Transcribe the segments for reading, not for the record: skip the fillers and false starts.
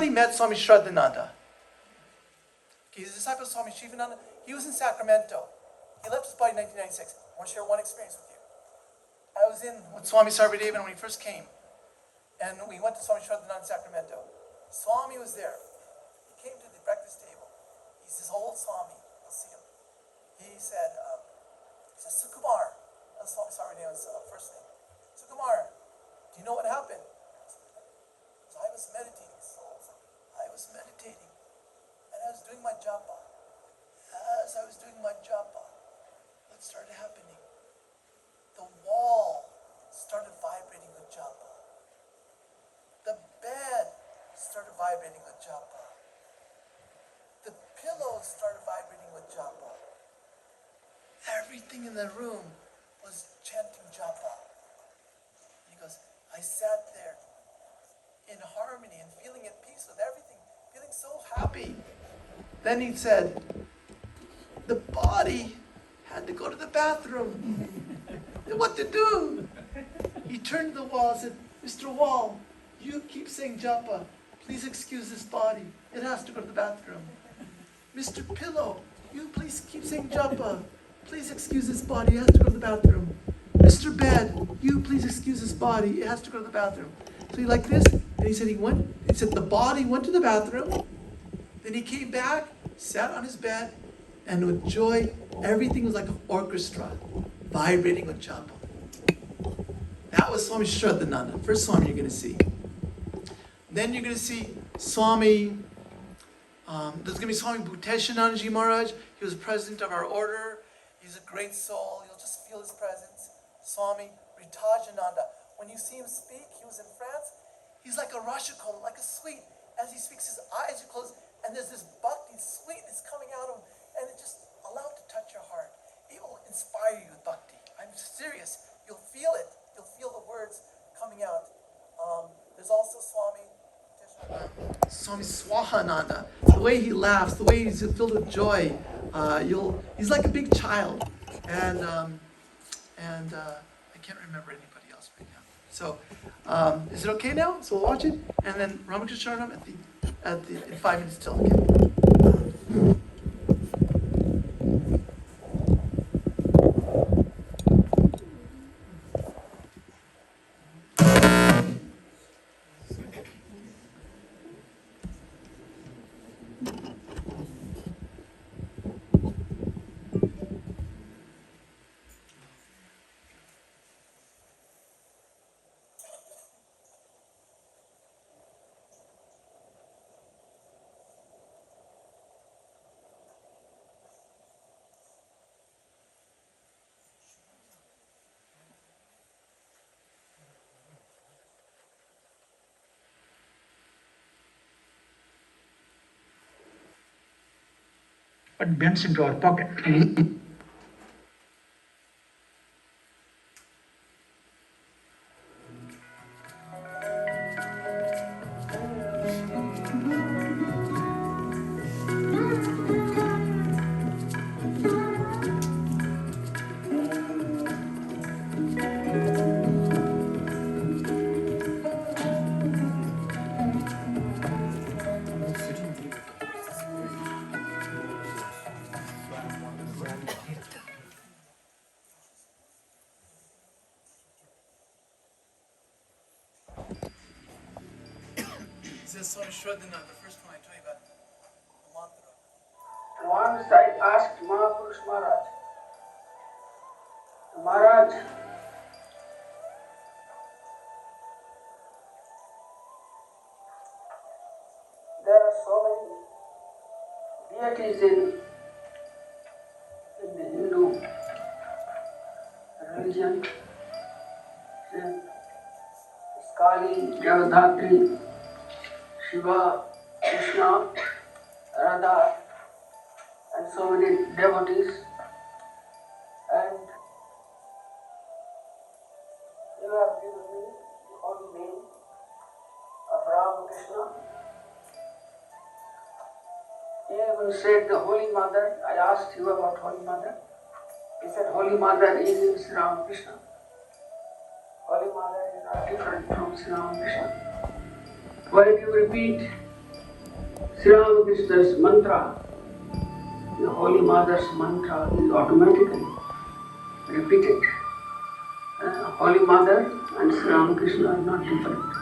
He met Swami Shraddhananda. He's a disciple of Swami Shivananda. He was in Sacramento. He left his body in 1996. I want to share one experience with you. I was in with Swami Sarvadevan when he first came. And we went to Swami Shraddhananda in Sacramento. Swami was there. He came to the breakfast table. He's this old Swami. You'll see him. He said, Sukumar. That's Swami Sarvadevan's first name. Sukumar, do you know what happened? I was meditating. I was meditating. And I was doing my japa. As I was doing my japa, what started happening? The wall started vibrating with japa. The bed started vibrating with japa. The pillows started vibrating with japa. Everything in the room was chanting japa. And he goes, I sat there in harmony and feeling at peace with everything, feeling so happy. Then he said, the body had to go to the bathroom. What to do? He turned to the wall and said, Mr. Wall, you keep saying japa. Please excuse this body. It has to go to the bathroom. Mr. Pillow, you please keep saying japa. Please excuse this body. It has to go to the bathroom. Mr. Bed, you please excuse this body. It has to go to the bathroom. So he like this, and he said the body went to the bathroom. Then he came back, sat on his bed, and with joy, everything was like an orchestra, vibrating with japa. That was Swami Shraddhananda, first Swami you're going to see. Then you're going to see Swami, there's going to be Swami Bhuteshanandaji Maharaj. He was president of our order. He's a great soul. You'll just feel his presence. Swami Ritajananda. When you see him speak, he was in France. He's like a Rashikol, like a sweet. As he speaks, his eyes are closed, and there's this bhakti sweetness coming out of him, and it just allow it to touch your heart. It will inspire you with bhakti. I'm serious. You'll feel it. You'll feel the words coming out. There's also Swami Swahananda. The way he laughs, the way he's filled with joy, he's like a big child. And I can't remember anybody else right now. So, is it okay now? So we'll watch it, and then Ramakrishna in 5 minutes till. Okay. But bends into our pocket. This is Swami Shraddhananda, the first one I told you about the mantra. Once I asked Mahapurush Maharaj, there are so many deities in the Hindu religion. Kali, Jagadhatri, Shiva, Krishna, Radha, and so many devotees. And you have given me the holy name of Ramakrishna. He even said the Holy Mother. I asked you about Holy Mother. He said Holy Mother is Sri Ramakrishna. Holy Mother is not different from Sri Ramakrishna. Why do you repeat Sri Ramakrishna's mantra, the Holy Mother's mantra is automatically repeated. Holy Mother and Sri Ramakrishna are not different.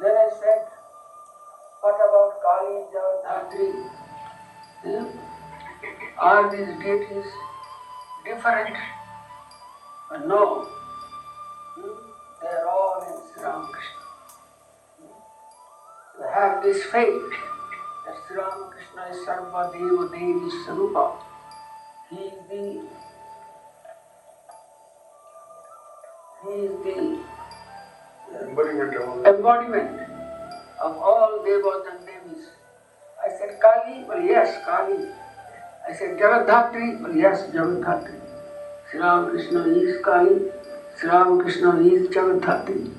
Then I said, what about Kali, Jagadhatri? Are these deities different? No. They are all in Sri Ramakrishna. So have this faith that Sri Ramakrishna is Sarva Deva Devi Sarupa. He is the embodiment of all Devas and Devis. I said Kali, well yes, Kali. I said Jagadhatri, well yes, Jagadhatri. Sri Ramakrishna is Kali, Sri Ramakrishna is Jagadhatri,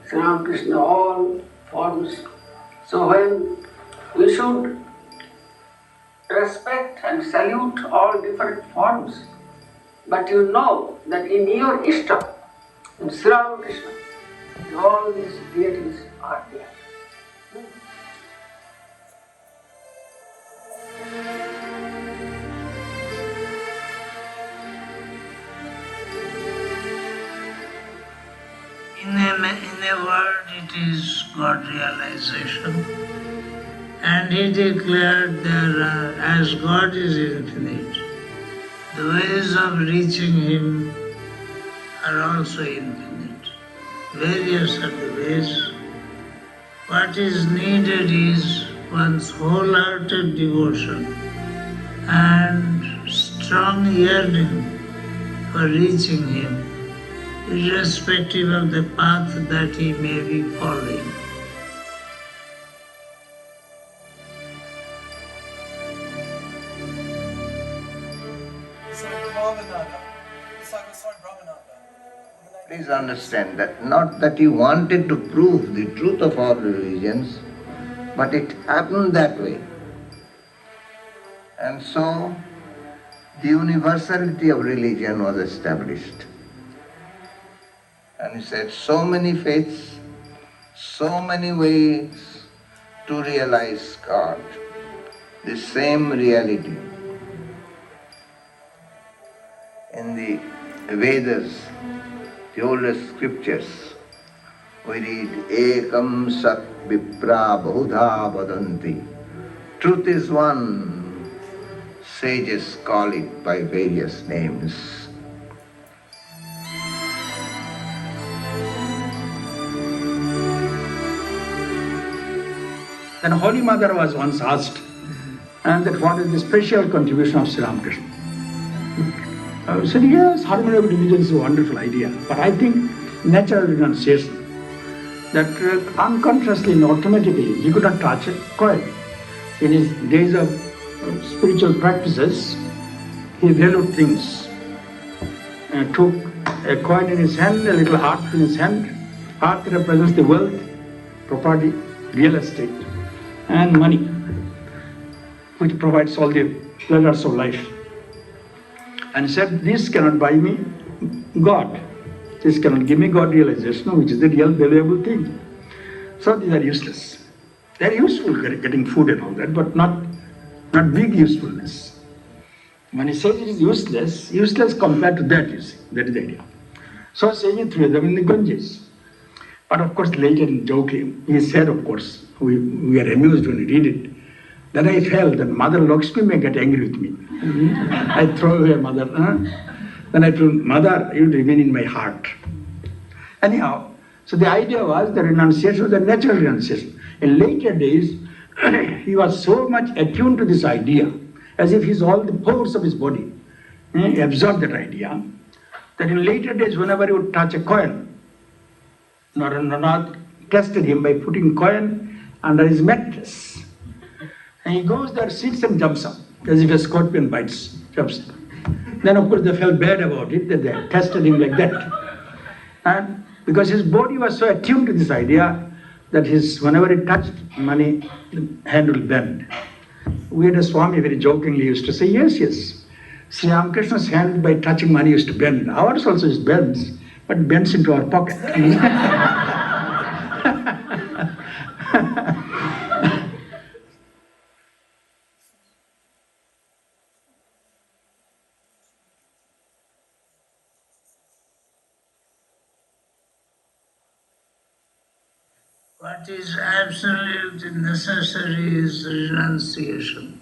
Sri Ramakrishna all forms. So when we should respect and salute all different forms, but you know that in your Ishta, in Sri Ramakrishna, all these deities are there. In a word, it is God realization. And he declared as God is infinite, the ways of reaching him are also infinite. Various are the ways. What is needed is one's wholehearted devotion and strong yearning for reaching him, irrespective of the path that he may be following. Please understand that not that he wanted to prove the truth of all religions, but it happened that way. And so the universality of religion was established. And he said, so many faiths, so many ways to realize God, the same reality. In the Vedas, the oldest scriptures, we read, Ekam Sat Vipra Bahudha Vadanti. Truth is one, sages call it by various names. Then Holy Mother was once asked, and that what is the special contribution of Sri Ramakrishna? I said, yes, harmony of religion is a wonderful idea, but I think natural renunciation, that unconsciously and automatically he could not touch a coin. In his days of spiritual practices, he valued things, took a coin in his hand, a little heart in his hand. Heart represents the wealth, property, real estate, and money, which provides all the pleasures of life. And said, this cannot buy me God. This cannot give me God realization, which is the real valuable thing. So these are useless. They are useful, getting food and all that, but not big usefulness. When he says it is useless, useless compared to that, you see. That is the idea. So saying it through them in the Ganges. But of course later in joking, he said, of course, we are amused when we read it, that I felt that Mother Lakshmi may get angry with me. I throw away Mother. Then I told Mother, you remain in my heart. Anyhow, so the idea was the renunciation was the natural renunciation. In later days, he was so much attuned to this idea, as if all the pores of his body absorbed that idea, that in later days, whenever he would touch a coin, Narendra tested him by putting coin under his mattress. And he goes there, sits and jumps up, as if a scorpion bites, jumps up. Then of course they felt bad about it, that they tested him like that. And because his body was so attuned to this idea, that whenever he touched money, the hand will bend. We had a Swami very jokingly used to say, yes, Sri Ramakrishna's hand by touching money used to bend. Ours also is bends, but bends into our pocket. what is absolutely necessary is renunciation.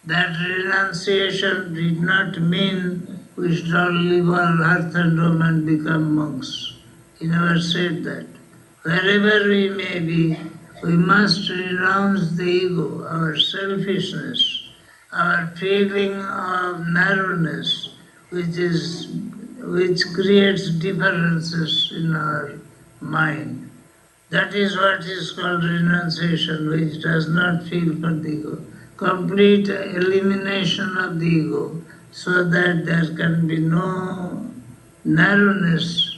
That renunciation did not mean we should all live on earth and home and become monks. He never said that. Wherever we may be, we must renounce the ego, our selfishness, our feeling of narrowness, which creates differences in our mind. That is what is called renunciation, which does not feel for the ego. Complete elimination of the ego, so that there can be no narrowness.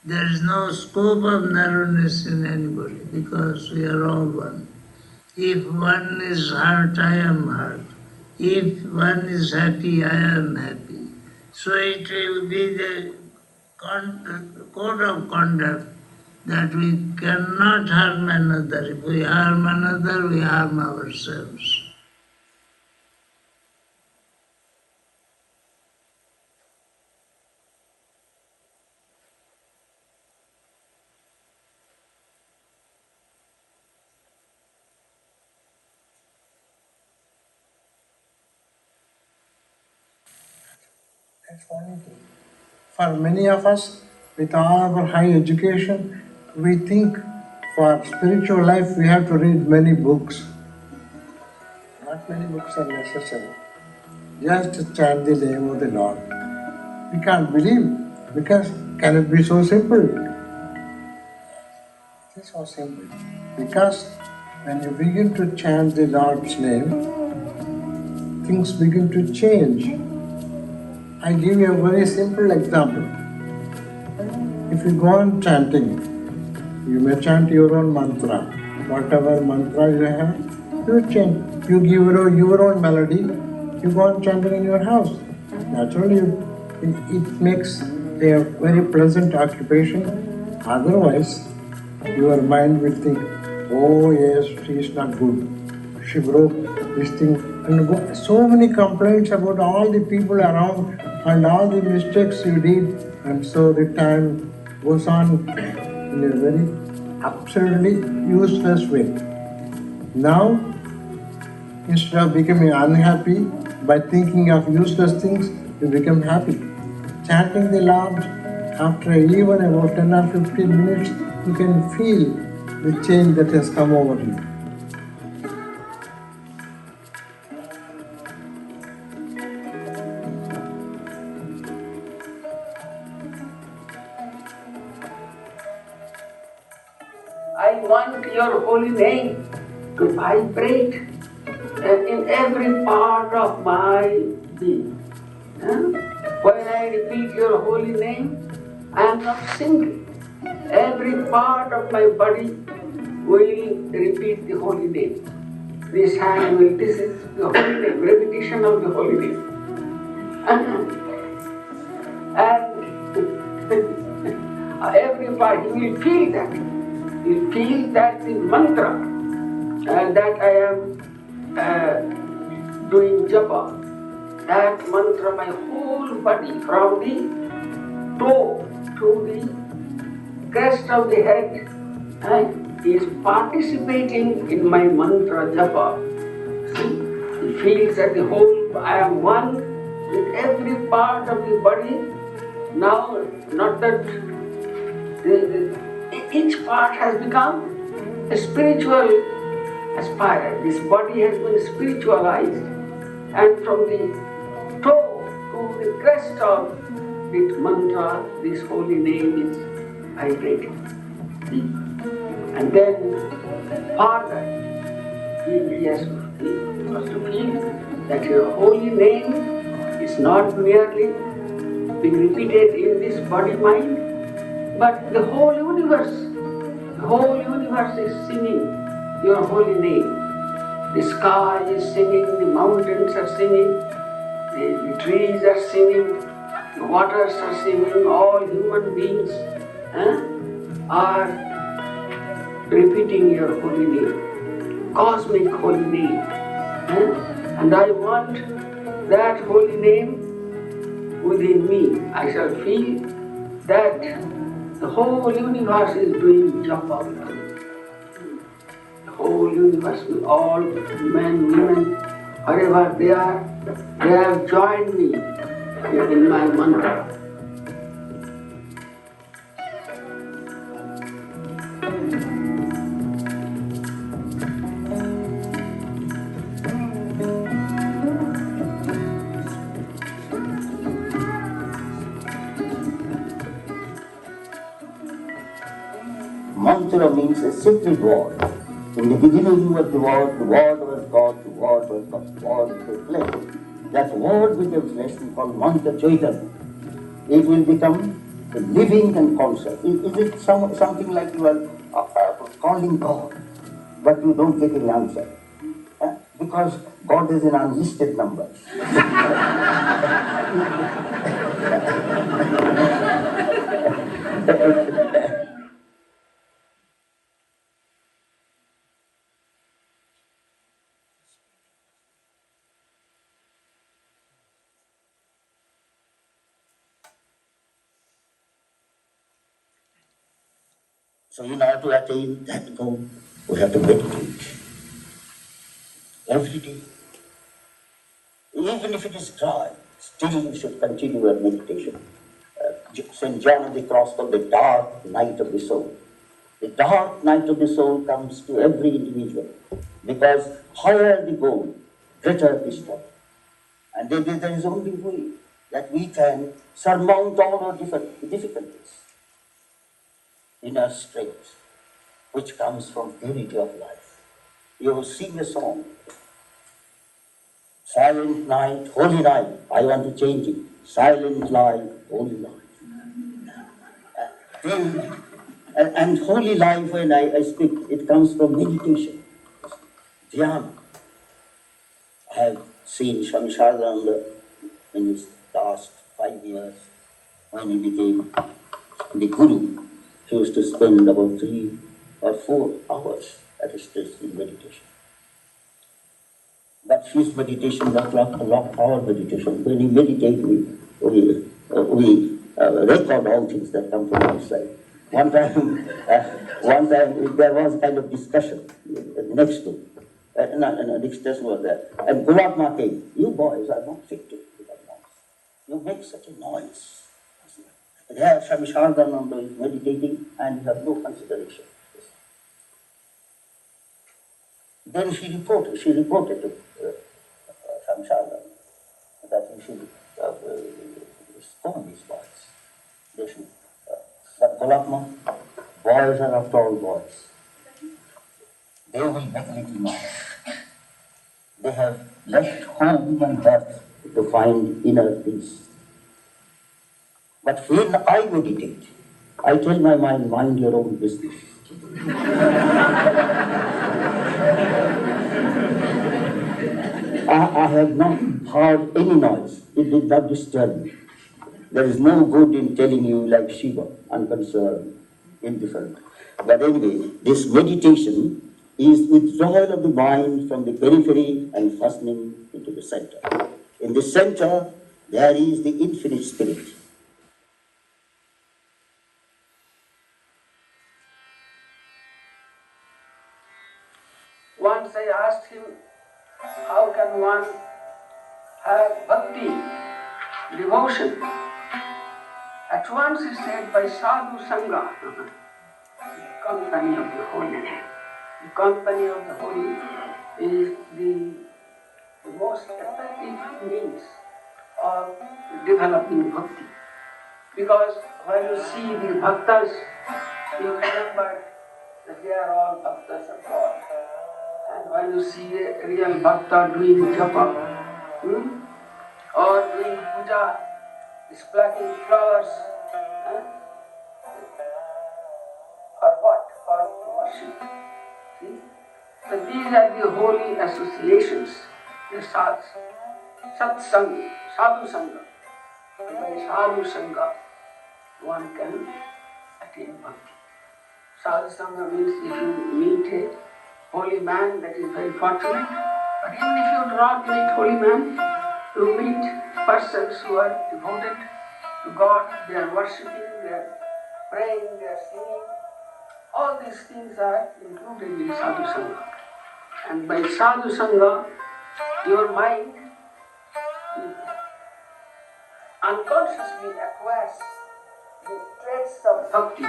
There is no scope of narrowness in anybody, because we are all one. If one is hurt, I am hurt. If one is happy, I am happy. So it will be the code of conduct that we cannot harm another. If we harm another, we harm ourselves. That's funny thing. For many of us, with all our high education, we think for spiritual life we have to read many books. Not many books are necessary. Just to chant the name of the Lord. We can't believe, because can it be so simple? It is so simple. Because when you begin to chant the Lord's name, things begin to change. I give you a very simple example. If you go on chanting, you may chant your own mantra. Whatever mantra you have, you chant. You give your own melody, you go on chanting in your house. Naturally, it makes a very pleasant occupation. Otherwise, your mind will think, oh yes, she is not good. She broke this thing. And so many complaints about all the people around and all the mistakes you did, and so the time goes on in a very absurdly useless way. Now, instead of becoming unhappy by thinking of useless things, you become happy. Chanting the Lord, after even about 10 or 15 minutes, you can feel the change that has come over you. I want your holy name to vibrate in every part of my being. When I repeat your holy name, I am not singing. Every part of my body will repeat the holy name. This hand will, this is the holy name, repetition of the holy name. And every part, you will feel that. You feel that the mantra that I am doing japa, that mantra, my whole body from the toe to the crest of the head is participating in my mantra japa. See, it feels that the whole, I am one with every part of the body. Now, not that each part has become a spiritual aspire. This body has been spiritualized, and from the toe to the crest of this mantra, this holy name is vibrating. And then farther, he has to feel that your holy name is not merely being repeated in this body-mind, but the whole universe is singing your holy name. The sky is singing, the mountains are singing, the trees are singing, the waters are singing, all human beings are repeating your holy name, cosmic holy name. And I want that holy name within me. I shall feel that the whole universe is doing japa with me. whole universe, all men, women, wherever they are, they have joined me in my mantra. Mantra means a sacred word. In the beginning was the word was God, the word was God, the word became flesh. That word became flesh we call Mantra Chaitanya. It will become a living and conscious. Is it something like you are calling God, but you don't get any answer? Because God is in unlisted numbers. So in order to attain that goal, we have to meditate every day. Even if it is dry, still you should continue your meditation. St. John of the Cross called the dark night of the soul. The dark night of the soul comes to every individual because higher the goal, greater the struggle. And there is only way that we can surmount all our difficulties, inner strength, which comes from purity of life. You sing a song, silent night, holy night. I want to change it. Silent life, holy life. And holy life, when I speak, it comes from meditation, dhyana. I have seen Swami Harinamananda in his last 5 years, when he became the guru. He used to spend about 3 or 4 hours at a stretch in meditation. But his meditation was like our meditation. When he meditated, we record all things that come from outside. One time there was kind of discussion next to. The discussion was there. And Gulatma came. You boys are not fit to become monks. You make such a noise. There Swami Harinamananda is meditating and you have no consideration. Then she reported to Swami Harinamananda that he should scorn these boys. They should. But Gulatma, boys are after all boys. They will make little noise. They have left home and birth to find inner peace. But when I meditate, I tell my mind your own business. I have not heard any noise. It did not disturb me. There is no good in telling you like Seva, unconcerned, indifferent. But anyway, this meditation is withdrawal of the mind from the periphery and fastening into the center. In the center, there is the infinite spirit. Once I asked him, how can one have bhakti, devotion? At once he said, by sadhu sangha, the company of the holy. The company of the holy is the most effective means of developing bhakti. Because when you see the bhaktas, you remember that they are all bhaktas of God. And when you see a real bhakta doing japa, or doing puja, is plucking flowers, for what? For worship. See? So these are the holy associations, the sat sangha, sadhu sangha. By sadhu sangha, one can attain bhakti. Sadhu sangha means if you meet a holy man, that is very fortunate. But even if you do not meet holy man, you meet persons who are devoted to God, they are worshipping, they are praying, they are singing. All these things are included in sadhu sangha. And by sadhu sangha, your mind unconsciously acquires the traits of bhakti.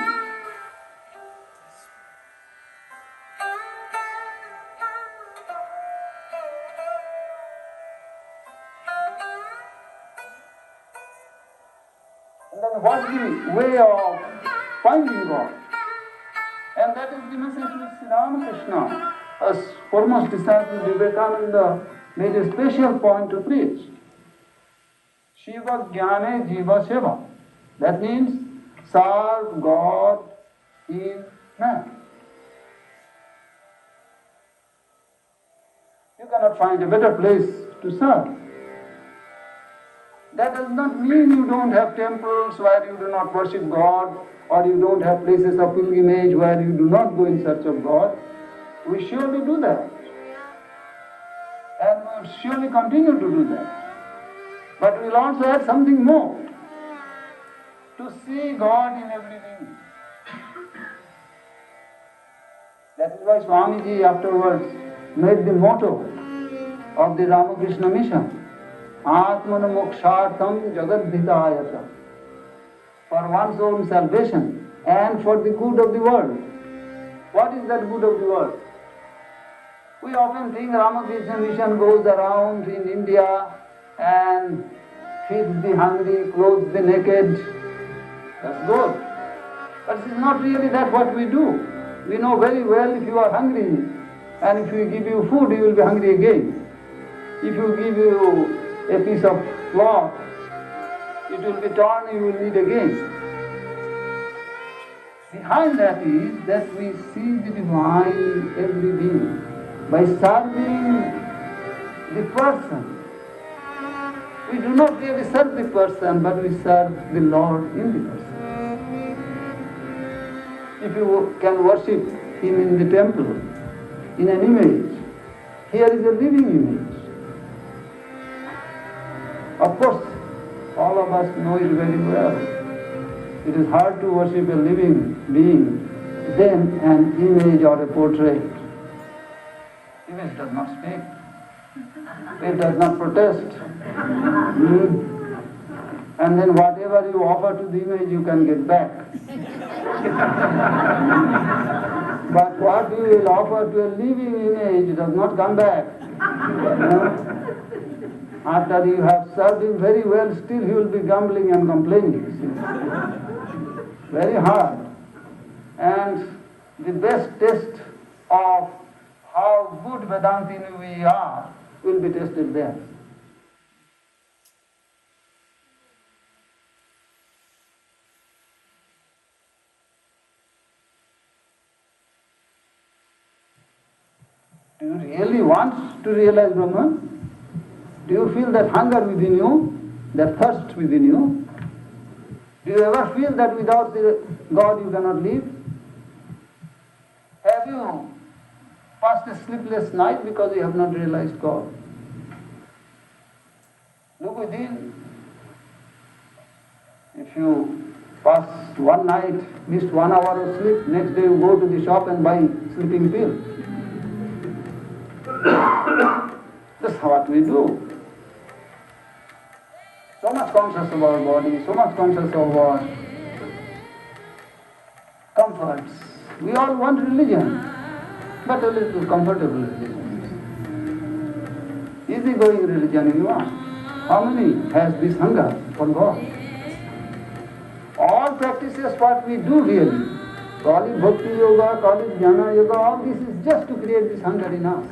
And then what's the way of finding God? And that is the message which Sri Ramakrishna, as foremost disciple of Vivekananda, made a special point to preach. Shiva Jnane Jiva Seva. That means serve God in man. You cannot find a better place to serve. That does not mean you don't have temples where you do not worship God, or you don't have places of pilgrimage where you do not go in search of God. We surely do that. And we will surely continue to do that. But we will also add something more. To see God in everything. That is why Swamiji afterwards made the motto of the Ramakrishna mission. Atmana mokshartham jagadhitayata. For one's own salvation and for the good of the world. What is that good of the world? We often think Ramakrishna mission goes around in India and feeds the hungry, clothes the naked. That's good. But it is not really that what we do. We know very well if you are hungry and if we give you food, you will be hungry again. If you give you a piece of cloth, it will be torn, you will need again. Behind that is that we see the divine in every being. By serving the person, we do not really serve the person, but we serve the Lord in the person. If you can worship Him in the temple, in an image, here is a living image. Of course, all of us know it very well. It is hard to worship a living being than an image or a portrait. Image does not speak. It does not protest. And then whatever you offer to the image, you can get back. But what you will offer to a living image does not come back. After you have served him very well, still he will be grumbling and complaining. Very hard. And the best test of how good Vedantini we are will be tested there. Do you really want to realize Brahman? Do you feel that hunger within you, that thirst within you? Do you ever feel that without God you cannot live? Have you passed a sleepless night because you have not realized God? Look within. If you pass one night, missed 1 hour of sleep, next day you go to the shop and buy sleeping pill. That's what we do. So much conscious of our body, so much conscious of our comforts. We all want religion, but a little comfortable religion. Easy-going religion you want. How many has this hunger for God? All practices what we do really, call it bhakti yoga, call it jnana yoga, all this is just to create this hunger in us,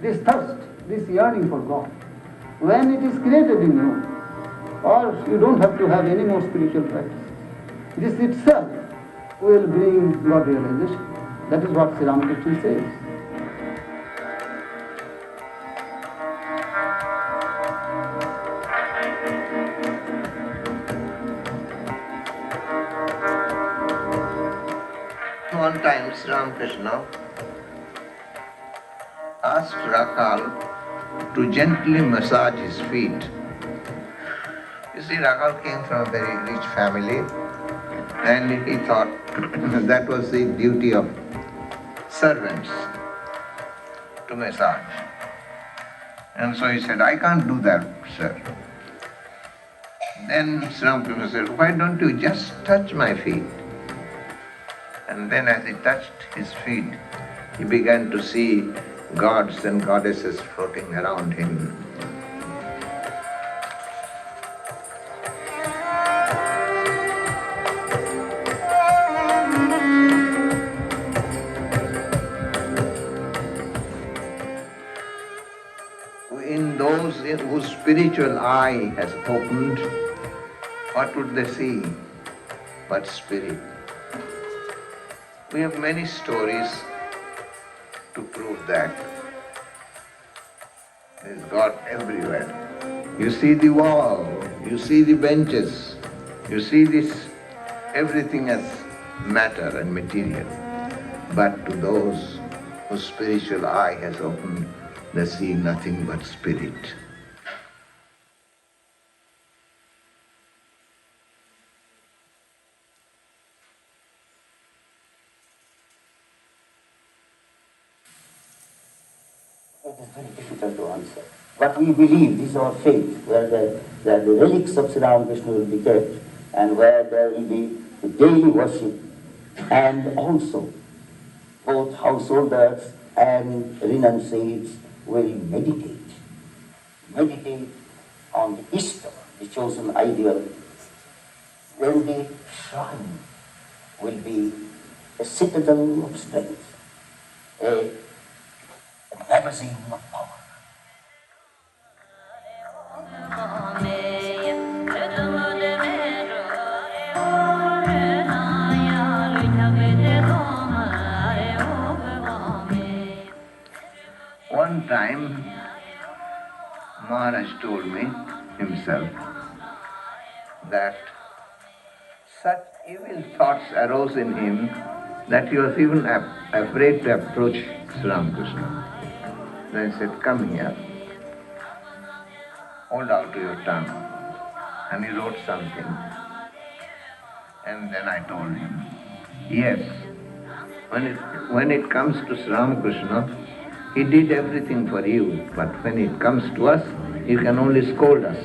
this thirst, this yearning for God. When it is created in you, or you don't have to have any more spiritual practice. This itself will bring God realization. That is what Sri Ramakrishna says. One time Sri Ramakrishna asked Rakal to gently massage his feet. You see, Rakal came from a very rich family and he thought That was the duty of servants to massage. And so he said, I can't do that, sir. Then Sri Ramakrishna said, why don't you just touch my feet? And then as he touched his feet, he began to see gods and goddesses floating around him. In those whose spiritual eye has opened, what would they see but spirit? We have many stories to prove that. There is God everywhere. You see the wall, you see the benches, you see this, everything as matter and material. But to those whose spiritual eye has opened, they see nothing but spirit. It is very difficult to answer. But we believe, this is our faith, where the relics of Sri Ramakrishna will be kept, and where there will be the daily worship, and also both householders and renunciates will meditate on the Ishta, the chosen ideal. Then the shrine will be a citadel of strength, a magazine of power. One time, Maharaj told me himself that such evil thoughts arose in him that he was even afraid to approach Sri Ramakrishna. Then he said, come here, hold out your tongue. And he wrote something. And then I told him, yes, when it comes to Sri Ramakrishna, he did everything for you, but when it comes to us, you can only scold us.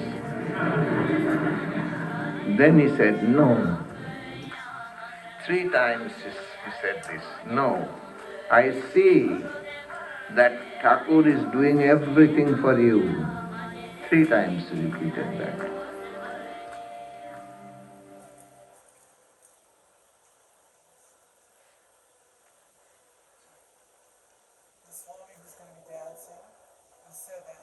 Then he said, no. 3 times he said this, no. I see that Thakur is doing everything for you. 3 times he repeated that. The Swami who's going to be dancing, he said that